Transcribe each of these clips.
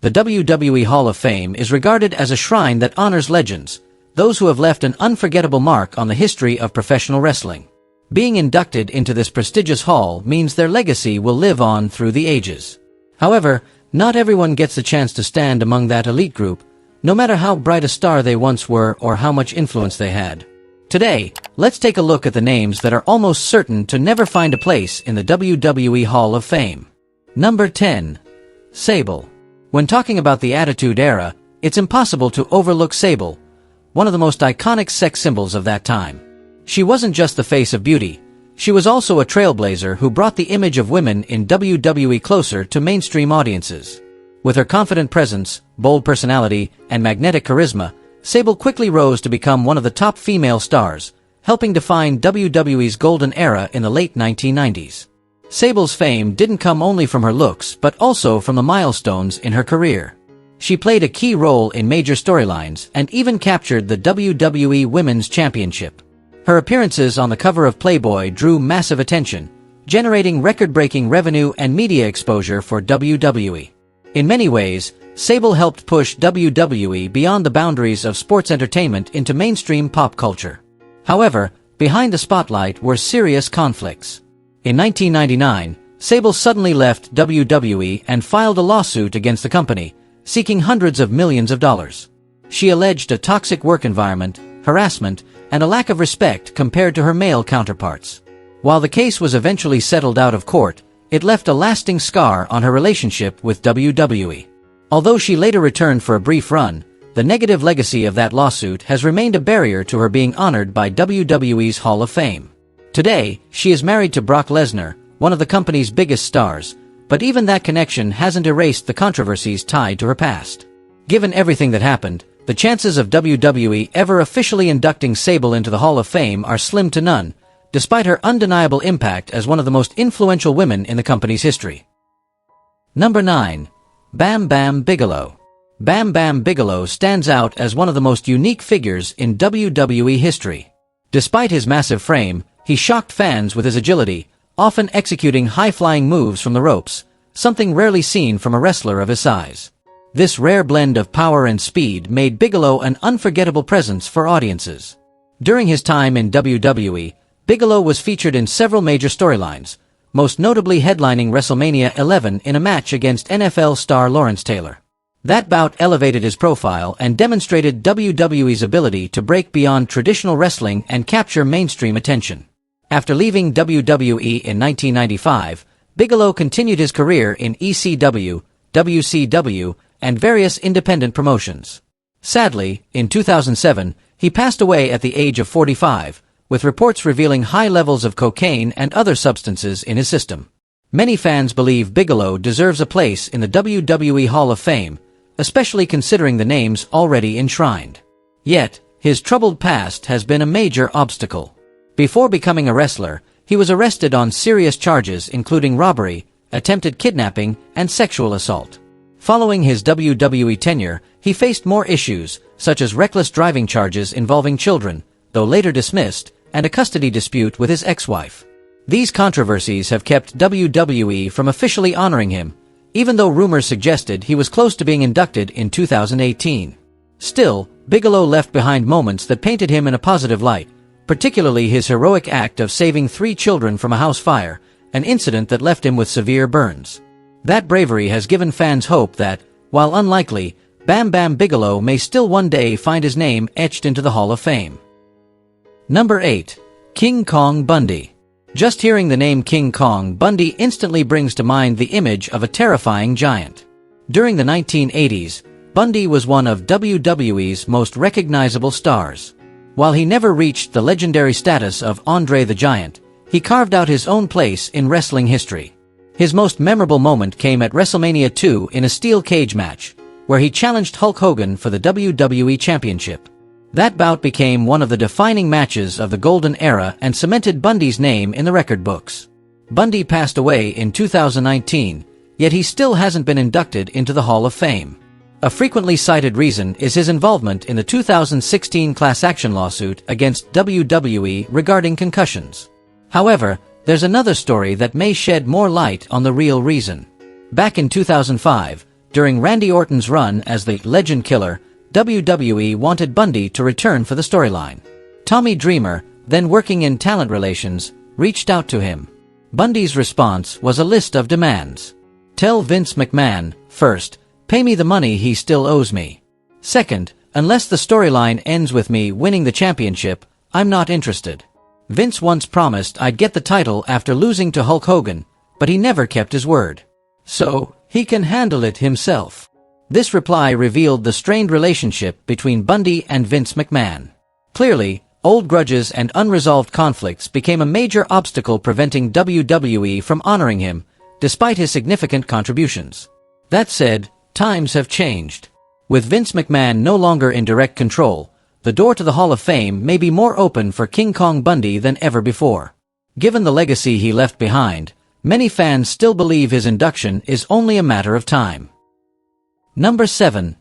The WWE Hall of Fame is regarded as a shrine that honors legends, those who have left an unforgettable mark on the history of professional wrestling. Being inducted into this prestigious hall means their legacy will live on through the ages. However, not everyone gets the chance to stand among that elite group, no matter how bright a star they once were or how much influence they had. Today, let's take a look at the names that are almost certain to never find a place in the WWE Hall of Fame. Number 10. Sable. When talking about the Attitude Era, it's impossible to overlook Sable, one of the most iconic sex symbols of that time. She wasn't just the face of beauty, she was also a trailblazer who brought the image of women in WWE closer to mainstream audiences. With her confident presence, bold personality, and magnetic charisma, Sable quickly rose to become one of the top female stars, helping define WWE's golden era in the late 1990s. Sable's fame didn't come only from her looks but also from the milestones in her career. She played a key role in major storylines and even captured the WWE Women's Championship. Her appearances on the cover of Playboy drew massive attention, generating record-breaking revenue and media exposure for WWE. In many ways, Sable helped push WWE beyond the boundaries of sports entertainment into mainstream pop culture. However, behind the spotlight were serious conflicts. In 1999, Sable suddenly left WWE and filed a lawsuit against the company, seeking hundreds of millions of dollars. She alleged a toxic work environment, harassment, and a lack of respect compared to her male counterparts. While the case was eventually settled out of court, it left a lasting scar on her relationship with WWE. Although she later returned for a brief run, the negative legacy of that lawsuit has remained a barrier to her being honored by WWE's Hall of Fame. Today, she is married to Brock Lesnar, one of the company's biggest stars, but even that connection hasn't erased the controversies tied to her past. Given everything that happened, the chances of WWE ever officially inducting Sable into the Hall of Fame are slim to none, despite her undeniable impact as one of the most influential women in the company's history. Number 9. Bam Bam Bigelow. Bam Bam Bigelow stands out as one of the most unique figures in WWE history. Despite his massive frame, he shocked fans with his agility, often executing high-flying moves from the ropes, something rarely seen from a wrestler of his size. This rare blend of power and speed made Bigelow an unforgettable presence for audiences. During his time in WWE, Bigelow was featured in several major storylines, most notably headlining WrestleMania 11 in a match against NFL star Lawrence Taylor. That bout elevated his profile and demonstrated WWE's ability to break beyond traditional wrestling and capture mainstream attention. After leaving WWE in 1995, Bigelow continued his career in ECW, WCW, and various independent promotions. Sadly, in 2007, he passed away at the age of 45, with reports revealing high levels of cocaine and other substances in his system. Many fans believe Bigelow deserves a place in the WWE Hall of Fame, especially considering the names already enshrined. Yet, his troubled past has been a major obstacle. Before becoming a wrestler, he was arrested on serious charges including robbery, attempted kidnapping, and sexual assault. Following his WWE tenure, he faced more issues, such as reckless driving charges involving children, though later dismissed, and a custody dispute with his ex-wife. These controversies have kept WWE from officially honoring him, even though rumors suggested he was close to being inducted in 2018. Still, Bigelow left behind moments that painted him in a positive light, particularly his heroic act of saving 3 children from a house fire, an incident that left him with severe burns. That bravery has given fans hope that, while unlikely, Bam Bam Bigelow may still one day find his name etched into the Hall of Fame. Number 8. King Kong Bundy. Just hearing the name King Kong Bundy instantly brings to mind the image of a terrifying giant. During the 1980s, Bundy was one of WWE's most recognizable stars. While he never reached the legendary status of Andre the Giant, he carved out his own place in wrestling history. His most memorable moment came at WrestleMania 2 in a steel cage match, where he challenged Hulk Hogan for the WWE Championship. That bout became one of the defining matches of the Golden Era and cemented Bundy's name in the record books. Bundy passed away in 2019, yet he still hasn't been inducted into the Hall of Fame. A frequently cited reason is his involvement in the 2016 class action lawsuit against WWE regarding concussions. However, there's another story that may shed more light on the real reason. Back in 2005, During Randy Orton's run as the Legend Killer, WWE wanted Bundy to return for the storyline. Tommy Dreamer, then working in talent relations, reached out to him. Bundy's response was a list of demands. Tell Vince McMahon, first, pay me the money he still owes me. Second, unless the storyline ends with me winning the championship, I'm not interested. Vince once promised I'd get the title after losing to Hulk Hogan, but he never kept his word. So, he can handle it himself. This reply revealed the strained relationship between Bundy and Vince McMahon. Clearly, old grudges and unresolved conflicts became a major obstacle preventing WWE from honoring him, despite his significant contributions. That said, times have changed. With Vince McMahon no longer in direct control, the door to the Hall of Fame may be more open for King Kong Bundy than ever before. Given the legacy he left behind, many fans still believe his induction is only a matter of time. Number 7.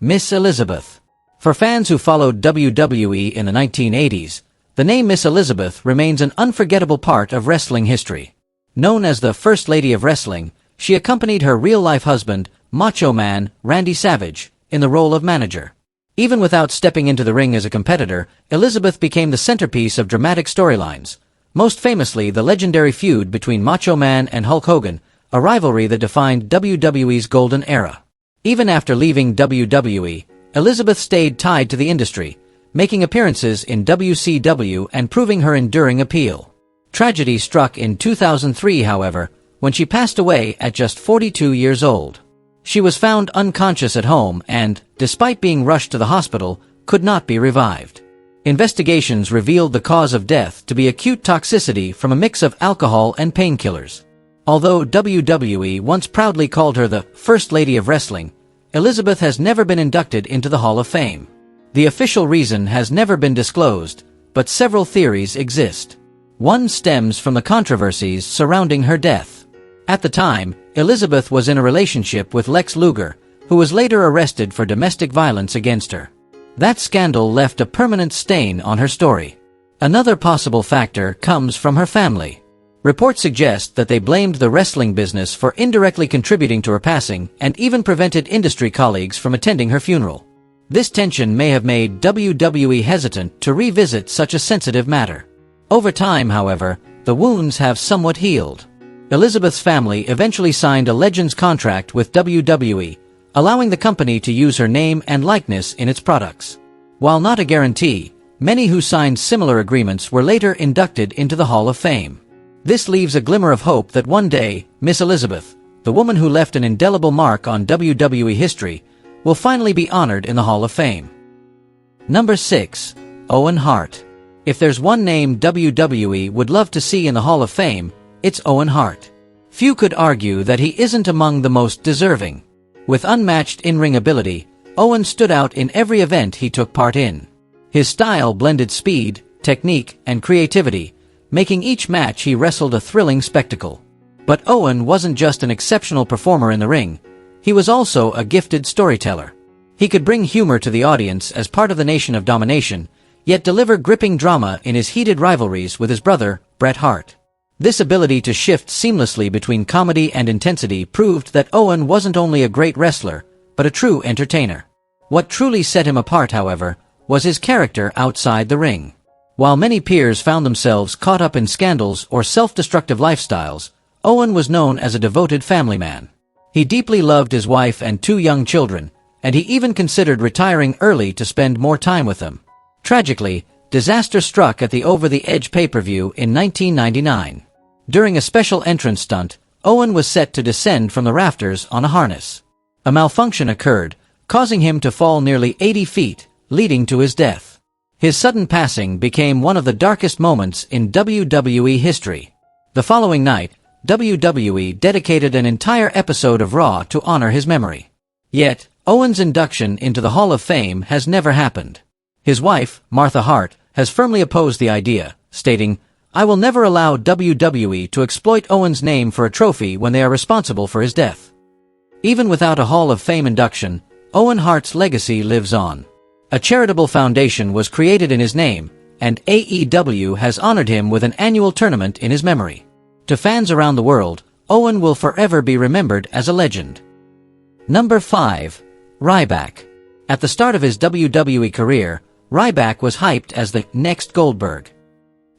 Miss Elizabeth. For fans who followed WWE in the 1980s, the name Miss Elizabeth remains an unforgettable part of wrestling history. Known as the First Lady of Wrestling, she accompanied her real-life husband, Macho Man Randy Savage, in the role of manager. Even without stepping into the ring as a competitor, Elizabeth became the centerpiece of dramatic storylines, most famously the legendary feud between Macho Man and Hulk Hogan, a rivalry that defined WWE's golden era. Even after leaving WWE, Elizabeth stayed tied to the industry, making appearances in WCW and proving her enduring appeal. Tragedy struck in 2003, however, when she passed away at just 42 years old. She was found unconscious at home and, despite being rushed to the hospital, could not be revived. Investigations revealed the cause of death to be acute toxicity from a mix of alcohol and painkillers. Although WWE once proudly called her the First Lady of Wrestling, Elizabeth has never been inducted into the Hall of Fame. The official reason has never been disclosed, but several theories exist. One stems from the controversies surrounding her death. At the time, Elizabeth was in a relationship with Lex Luger, who was later arrested for domestic violence against her. That scandal left a permanent stain on her story. Another possible factor comes from her family. Reports suggest that they blamed the wrestling business for indirectly contributing to her passing and even prevented industry colleagues from attending her funeral. This tension may have made WWE hesitant to revisit such a sensitive matter. Over time, however, the wounds have somewhat healed. Elizabeth's family eventually signed a Legends contract with WWE, allowing the company to use her name and likeness in its products. While not a guarantee, many who signed similar agreements were later inducted into the Hall of Fame. This leaves a glimmer of hope that one day, Miss Elizabeth, the woman who left an indelible mark on WWE history, will finally be honored in the Hall of Fame. Number 6. Owen Hart. If there's one name WWE would love to see in the Hall of Fame, it's Owen Hart. Few could argue that he isn't among the most deserving. With unmatched in-ring ability, Owen stood out in every event he took part in. His style blended speed, technique, and creativity, making each match he wrestled a thrilling spectacle. But Owen wasn't just an exceptional performer in the ring, he was also a gifted storyteller. He could bring humor to the audience as part of the Nation of Domination, yet deliver gripping drama in his heated rivalries with his brother, Bret Hart. This ability to shift seamlessly between comedy and intensity proved that Owen wasn't only a great wrestler, but a true entertainer. What truly set him apart, however, was his character outside the ring. While many peers found themselves caught up in scandals or self-destructive lifestyles, Owen was known as a devoted family man. He deeply loved his wife and 2 young children, and he even considered retiring early to spend more time with them. Tragically, disaster struck at the Over the Edge pay-per-view in 1999. During a special entrance stunt, Owen was set to descend from the rafters on a harness. A malfunction occurred, causing him to fall nearly 80 feet, leading to his death. His sudden passing became one of the darkest moments in WWE history. The following night, WWE dedicated an entire episode of Raw to honor his memory. Yet, Owen's induction into the Hall of Fame has never happened. His wife, Martha Hart, has firmly opposed the idea, stating, "I will never allow WWE to exploit Owen's name for a trophy when they are responsible for his death." Even without a Hall of Fame induction, Owen Hart's legacy lives on. A charitable foundation was created in his name, and AEW has honored him with an annual tournament in his memory. To fans around the world, Owen will forever be remembered as a legend. Number 5. Ryback. At the start of his WWE career, Ryback was hyped as the next Goldberg.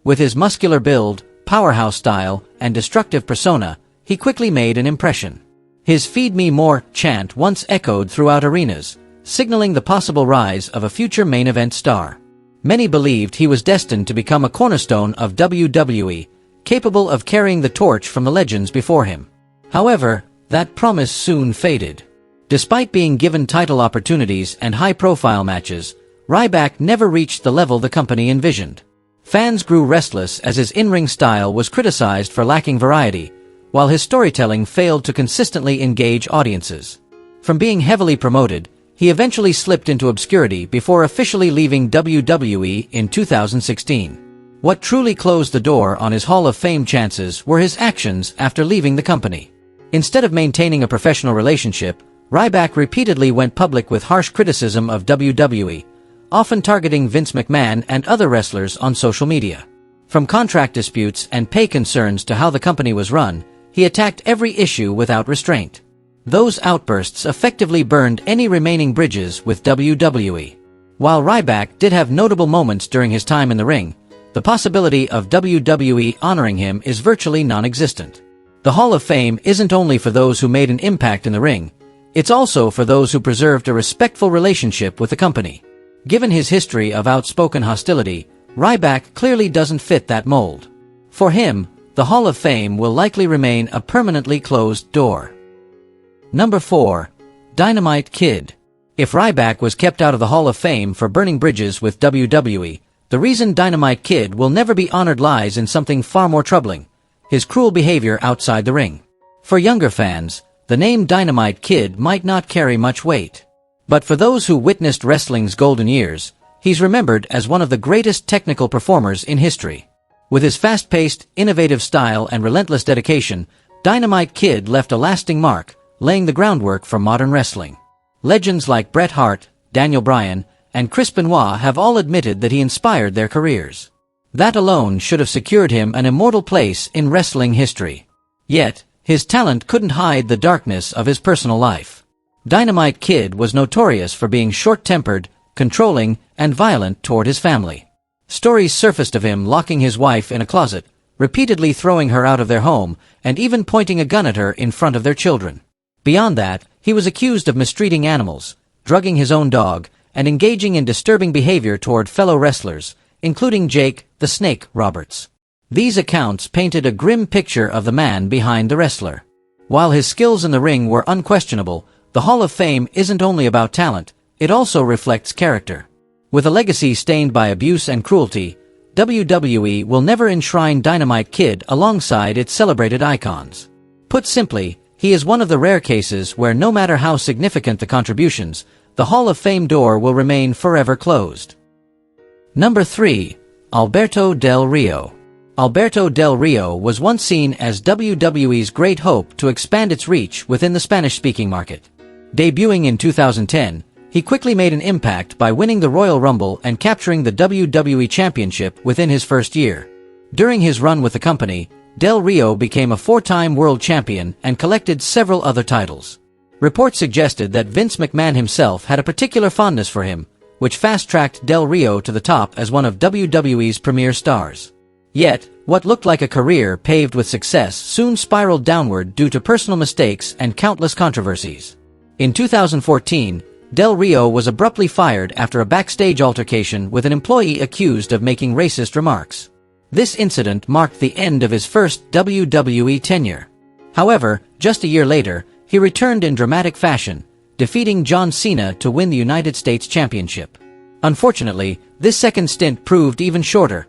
With his muscular build, powerhouse style, and destructive persona, he quickly made an impression. His "Feed Me More" chant once echoed throughout arenas, signaling the possible rise of a future main event star. Many believed he was destined to become a cornerstone of WWE, capable of carrying the torch from the legends before him. However, that promise soon faded. Despite being given title opportunities and high-profile matches, Ryback never reached the level the company envisioned. Fans grew restless as his in-ring style was criticized for lacking variety, while his storytelling failed to consistently engage audiences. From being heavily promoted, he eventually slipped into obscurity before officially leaving WWE in 2016. What truly closed the door on his Hall of Fame chances were his actions after leaving the company. Instead of maintaining a professional relationship, Ryback repeatedly went public with harsh criticism of WWE, often targeting Vince McMahon and other wrestlers on social media. From contract disputes and pay concerns to how the company was run, he attacked every issue without restraint. Those outbursts effectively burned any remaining bridges with WWE. While Ryback did have notable moments during his time in the ring, the possibility of WWE honoring him is virtually non-existent. The Hall of Fame isn't only for those who made an impact in the ring, it's also for those who preserved a respectful relationship with the company. Given his history of outspoken hostility, Ryback clearly doesn't fit that mold. For him, the Hall of Fame will likely remain a permanently closed door. Number 4. Dynamite Kid. If Ryback was kept out of the Hall of Fame for burning bridges with WWE, the reason Dynamite Kid will never be honored lies in something far more troubling: his cruel behavior outside the ring. For younger fans, the name Dynamite Kid might not carry much weight. But for those who witnessed wrestling's golden years, he's remembered as one of the greatest technical performers in history. With his fast-paced, innovative style and relentless dedication, Dynamite Kid left a lasting mark, laying the groundwork for modern wrestling. Legends like Bret Hart, Daniel Bryan, and Chris Benoit have all admitted that he inspired their careers. That alone should have secured him an immortal place in wrestling history. Yet, his talent couldn't hide the darkness of his personal life. Dynamite Kid was notorious for being short-tempered, controlling, and violent toward his family. Stories surfaced of him locking his wife in a closet, repeatedly throwing her out of their home, and even pointing a gun at her in front of their children. Beyond that, he was accused of mistreating animals, drugging his own dog, and engaging in disturbing behavior toward fellow wrestlers, including Jake the Snake Roberts. These accounts painted a grim picture of the man behind the wrestler. While his skills in the ring were unquestionable, the Hall of Fame isn't only about talent, it also reflects character. With a legacy stained by abuse and cruelty, WWE will never enshrine Dynamite Kid alongside its celebrated icons. Put simply, he is one of the rare cases where no matter how significant the contributions, the Hall of Fame door will remain forever closed. Number 3. Alberto Del Rio. Alberto Del Rio was once seen as WWE's great hope to expand its reach within the Spanish-speaking market. Debuting in 2010, he quickly made an impact by winning the Royal Rumble and capturing the WWE Championship within his first year. During his run with the company, Del Rio became a 4-time world champion and collected several other titles. Reports suggested that Vince McMahon himself had a particular fondness for him, which fast-tracked Del Rio to the top as one of WWE's premier stars. Yet, what looked like a career paved with success soon spiraled downward due to personal mistakes and countless controversies. In 2014, Del Rio was abruptly fired after a backstage altercation with an employee accused of making racist remarks. This incident marked the end of his first WWE tenure. However, just a year later, he returned in dramatic fashion, defeating John Cena to win the United States Championship. Unfortunately, this second stint proved even shorter.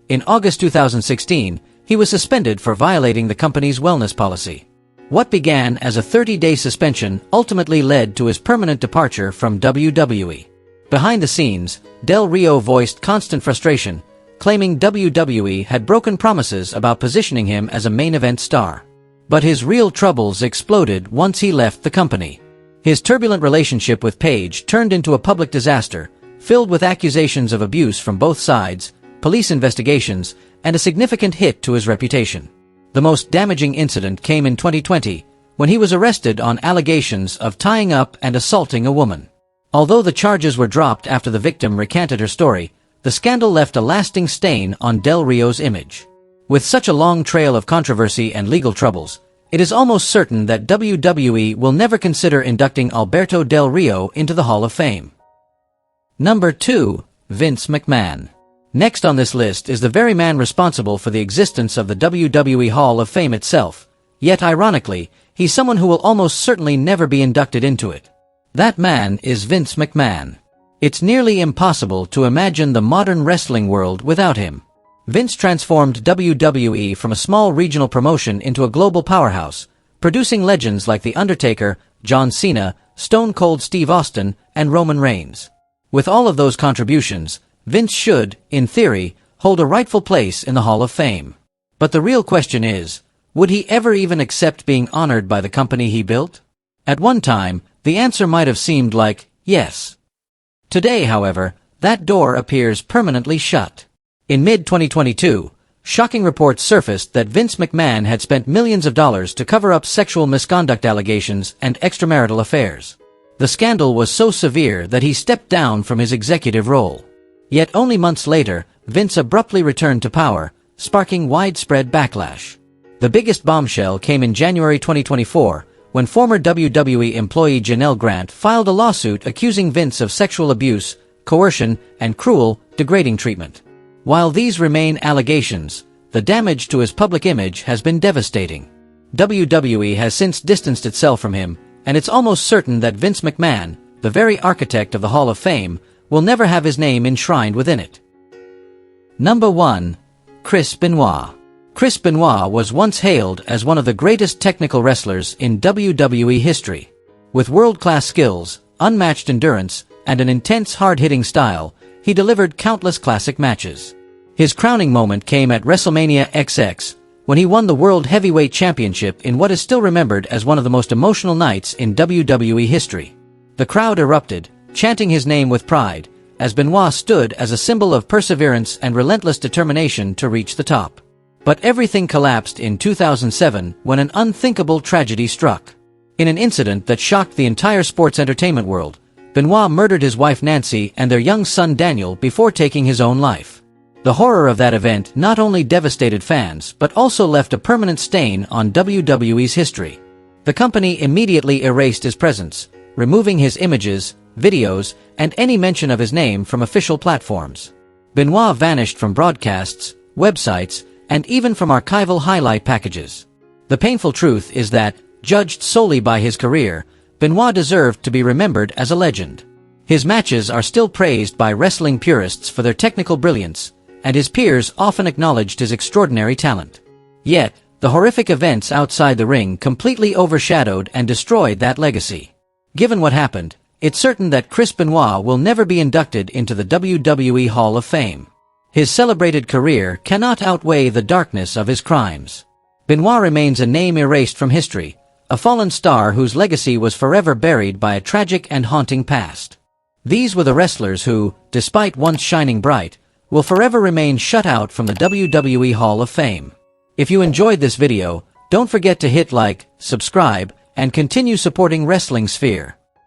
In August 2016, he was suspended for violating the company's wellness policy. What began as a 30-day suspension ultimately led to his permanent departure from WWE. Behind the scenes, Del Rio voiced constant frustration, claiming WWE had broken promises about positioning him as a main event star. But his real troubles exploded once he left the company. His turbulent relationship with Paige turned into a public disaster, filled with accusations of abuse from both sides, police investigations, and a significant hit to his reputation. The most damaging incident came in 2020, when he was arrested on allegations of tying up and assaulting a woman. Although the charges were dropped after the victim recanted her story, the scandal left a lasting stain on Del Rio's image. With such a long trail of controversy and legal troubles, it is almost certain that WWE will never consider inducting Alberto Del Rio into the Hall of Fame. Number 2. Vince McMahon. Next on this list is the very man responsible for the existence of the WWE Hall of Fame itself, yet ironically, he's someone who will almost certainly never be inducted into it. That man is Vince McMahon. It's nearly impossible to imagine the modern wrestling world without him. Vince transformed WWE from a small regional promotion into a global powerhouse, producing legends like The Undertaker, John Cena, Stone Cold Steve Austin, and Roman Reigns. With all of those contributions, Vince should, in theory, hold a rightful place in the Hall of Fame. But the real question is, would he ever even accept being honored by the company he built? At one time, the answer might have seemed like, yes. Today, however, that door appears permanently shut. In mid-2022, shocking reports surfaced that Vince McMahon had spent millions of dollars to cover up sexual misconduct allegations and extramarital affairs. The scandal was so severe that he stepped down from his executive role. Yet only months later, Vince abruptly returned to power, sparking widespread backlash. The biggest bombshell came in January 2024, when former WWE employee Janelle Grant filed a lawsuit accusing Vince of sexual abuse, coercion, and cruel, degrading treatment. While these remain allegations, the damage to his public image has been devastating. WWE has since distanced itself from him, and it's almost certain that Vince McMahon, the very architect of the Hall of Fame, will never have his name enshrined within it. Number 1. Chris Benoit. Chris Benoit was once hailed as one of the greatest technical wrestlers in WWE history. With world-class skills, unmatched endurance, and an intense hard-hitting style, he delivered countless classic matches. His crowning moment came at WrestleMania XX, when he won the World Heavyweight Championship in what is still remembered as one of the most emotional nights in WWE history. The crowd erupted, chanting his name with pride, as Benoit stood as a symbol of perseverance and relentless determination to reach the top. But everything collapsed in 2007 when an unthinkable tragedy struck. In an incident that shocked the entire sports entertainment world, Benoit murdered his wife Nancy and their young son Daniel before taking his own life. The horror of that event not only devastated fans but also left a permanent stain on WWE's history. The company immediately erased his presence, removing his images, videos, and any mention of his name from official platforms. Benoit vanished from broadcasts, websites, and even from archival highlight packages. The painful truth is that, judged solely by his career, Benoit deserved to be remembered as a legend. His matches are still praised by wrestling purists for their technical brilliance, and his peers often acknowledged his extraordinary talent. Yet, the horrific events outside the ring completely overshadowed and destroyed that legacy. Given what happened, it's certain that Chris Benoit will never be inducted into the WWE Hall of Fame. His celebrated career cannot outweigh the darkness of his crimes. Benoit remains a name erased from history, a fallen star whose legacy was forever buried by a tragic and haunting past. These were the wrestlers who, despite once shining bright, will forever remain shut out from the WWE Hall of Fame. If you enjoyed this video, don't forget to hit like, subscribe, and continue supporting Wrestling Sphere.